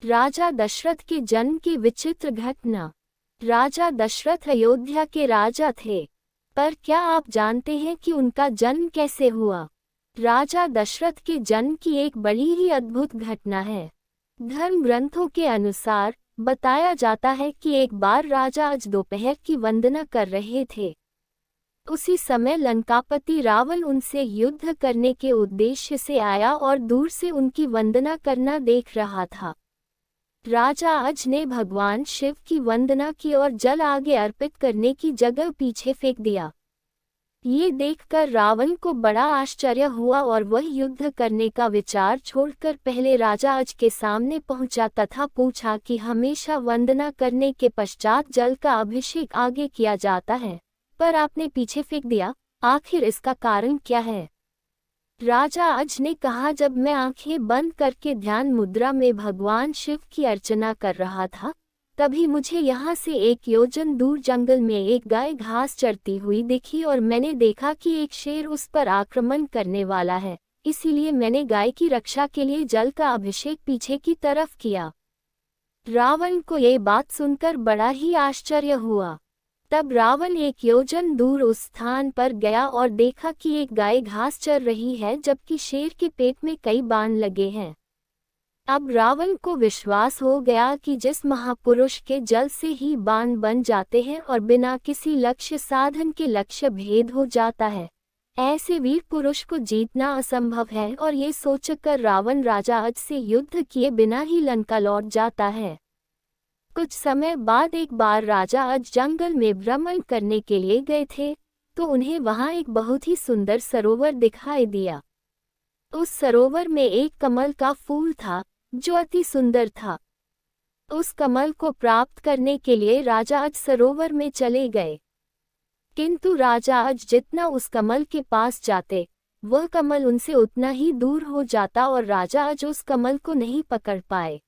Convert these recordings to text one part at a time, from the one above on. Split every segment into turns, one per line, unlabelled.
राजा दशरथ के जन्म की विचित्र घटना। राजा दशरथ अयोध्या के राजा थे, पर क्या आप जानते हैं कि उनका जन्म कैसे हुआ? राजा दशरथ के जन्म की एक बड़ी ही अद्भुत घटना है। धर्म ग्रंथों के अनुसार बताया जाता है कि एक बार राजा आज दोपहर की वंदना कर रहे थे। उसी समय लंकापति रावण उनसे युद्ध करने के उद्देश्य से आया और दूर से उनकी वंदना करना देख रहा था। राजा अज ने भगवान शिव की वंदना की और जल आगे अर्पित करने की जगह पीछे फेंक दिया। ये देखकर रावण को बड़ा आश्चर्य हुआ और वह युद्ध करने का विचार छोड़कर पहले राजा अज के सामने पहुंचा तथा पूछा कि हमेशा वंदना करने के पश्चात जल का अभिषेक आगे किया जाता है, पर आपने पीछे फेंक दिया, आखिर इसका कारण क्या है? राजा अज ने कहा, जब मैं आंखें बंद करके ध्यान मुद्रा में भगवान शिव की अर्चना कर रहा था, तभी मुझे यहाँ से 1 योजन दूर जंगल में एक गाय घास चरती हुई दिखी और मैंने देखा कि एक शेर उस पर आक्रमण करने वाला है, इसीलिए मैंने गाय की रक्षा के लिए जल का अभिषेक पीछे की तरफ किया। रावण को ये बात सुनकर बड़ा ही आश्चर्य हुआ। तब रावण 1 योजन दूर उस स्थान पर गया और देखा कि एक गाय घास चर रही है, जबकि शेर के पेट में कई बाण लगे हैं। अब रावण को विश्वास हो गया कि जिस महापुरुष के जल से ही बाण बन जाते हैं और बिना किसी लक्ष्य साधन के लक्ष्य भेद हो जाता है, ऐसे वीर पुरुष को जीतना असंभव है, और ये सोचकर रावण राजा अज से युद्ध किए बिना ही लंका लौट जाता है। कुछ समय बाद एक बार राजा अज जंगल में भ्रमण करने के लिए गए थे, तो उन्हें वहां एक बहुत ही सुंदर सरोवर दिखाई दिया। उस सरोवर में एक कमल का फूल था जो अति सुंदर था। उस कमल को प्राप्त करने के लिए राजा अज सरोवर में चले गए, किंतु राजा अज जितना उस कमल के पास जाते, वह कमल उनसे उतना ही दूर हो जाता और राजा अज उस कमल को नहीं पकड़ पाए।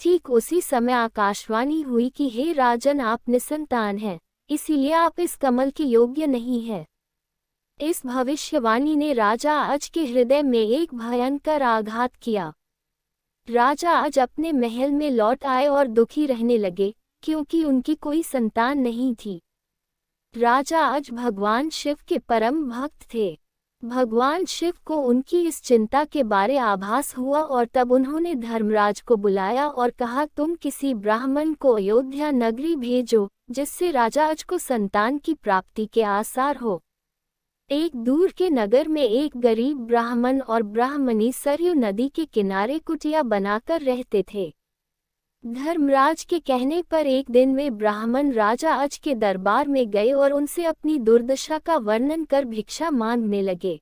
ठीक उसी समय आकाशवाणी हुई कि हे राजन, आप निसंतान हैं, इसीलिए आप इस कमल के योग्य नहीं हैं। इस भविष्यवाणी ने राजा अज के हृदय में एक भयंकर आघात किया। राजा अज अपने महल में लौट आए और दुखी रहने लगे, क्योंकि उनकी कोई संतान नहीं थी। राजा अज भगवान शिव के परम भक्त थे। भगवान शिव को उनकी इस चिंता के बारे आभास हुआ और तब उन्होंने धर्मराज को बुलाया और कहा, तुम किसी ब्राह्मण को अयोध्या नगरी भेजो, जिससे राजा अज को संतान की प्राप्ति के आसार हो। एक दूर के नगर में एक गरीब ब्राह्मण और ब्राह्मणी सरयू नदी के किनारे कुटिया बनाकर रहते थे। धर्मराज के कहने पर एक दिन वे ब्राह्मण राजा अज के दरबार में गए और उनसे अपनी दुर्दशा का वर्णन कर भिक्षा मांगने लगे।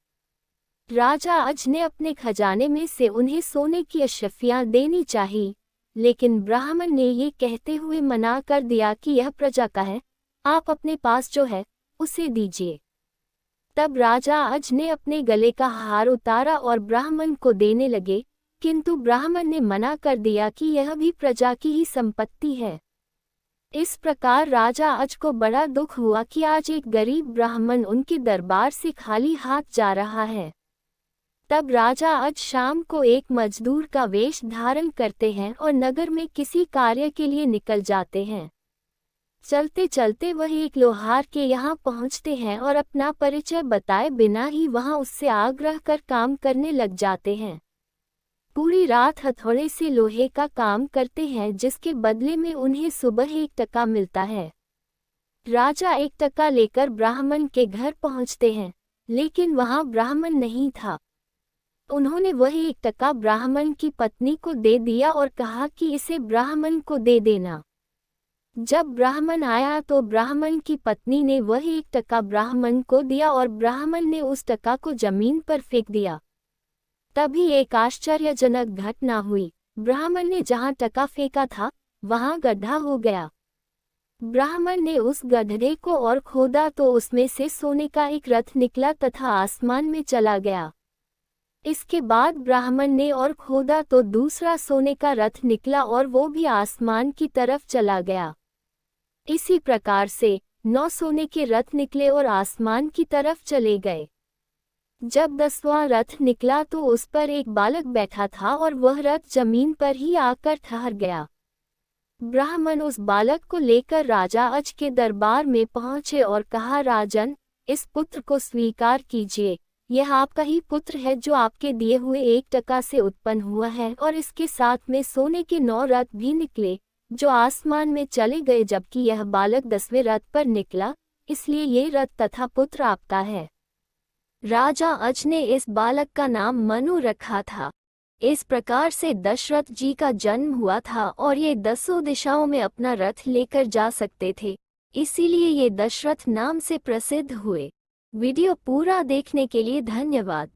राजा अज ने अपने खजाने में से उन्हें सोने की अशफियां देनी चाहिए, लेकिन ब्राह्मण ने ये कहते हुए मना कर दिया कि यह प्रजा का है, आप अपने पास जो है उसे दीजिए। तब राजा अज ने अपने गले का हार उतारा और ब्राह्मण को देने लगे, किंतु ब्राह्मण ने मना कर दिया कि यह भी प्रजा की ही संपत्ति है। इस प्रकार राजा अज को बड़ा दुख हुआ कि आज एक गरीब ब्राह्मण उनके दरबार से खाली हाथ जा रहा है। तब राजा अज शाम को एक मजदूर का वेश धारण करते हैं और नगर में किसी कार्य के लिए निकल जाते हैं। चलते चलते वह एक लोहार के यहाँ पहुँचते हैं और अपना परिचय बताए बिना ही वहाँ उससे आग्रह कर काम करने लग जाते हैं। पूरी रात हथौड़े से लोहे का काम करते हैं, जिसके बदले में उन्हें सुबह 1 टका मिलता है। राजा 1 टका लेकर ब्राह्मण के घर पहुंचते हैं, लेकिन वहां ब्राह्मण नहीं था। उन्होंने वह 1 टका ब्राह्मण की पत्नी को दे दिया और कहा कि इसे ब्राह्मण को दे देना। जब ब्राह्मण आया तो ब्राह्मण की पत्नी ने वह 1 टका ब्राह्मण को दिया और ब्राह्मण ने उस टका को जमीन पर फेंक दिया। तभी एक आश्चर्यजनक घटना हुई। ब्राह्मण ने जहां टका फेंका था वहां गड्ढा हो गया। ब्राह्मण ने उस गड्ढे को और खोदा तो उसमें से सोने का एक रथ निकला तथा आसमान में चला गया। इसके बाद ब्राह्मण ने और खोदा तो दूसरा सोने का रथ निकला और वो भी आसमान की तरफ चला गया। इसी प्रकार से 9 सोने के रथ निकले और आसमान की तरफ चले गए। जब 10वां रथ निकला तो उस पर एक बालक बैठा था और वह रथ जमीन पर ही आकर ठहर गया। ब्राह्मण उस बालक को लेकर राजा अज के दरबार में पहुंचे और कहा, राजन, इस पुत्र को स्वीकार कीजिए। यह आपका ही पुत्र है जो आपके दिए हुए 1 टका से उत्पन्न हुआ है, और इसके साथ में सोने के 9 रथ भी निकले जो आसमान में चले गए, जबकि यह बालक 10वें रथ पर निकला, इसलिए ये रथ तथा पुत्र आपका है। राजा अज ने इस बालक का नाम मनु रखा था। इस प्रकार से दशरथ जी का जन्म हुआ था और ये 10 दिशाओं में अपना रथ लेकर जा सकते थे, इसीलिए ये दशरथ नाम से प्रसिद्ध हुए। वीडियो पूरा देखने के लिए धन्यवाद।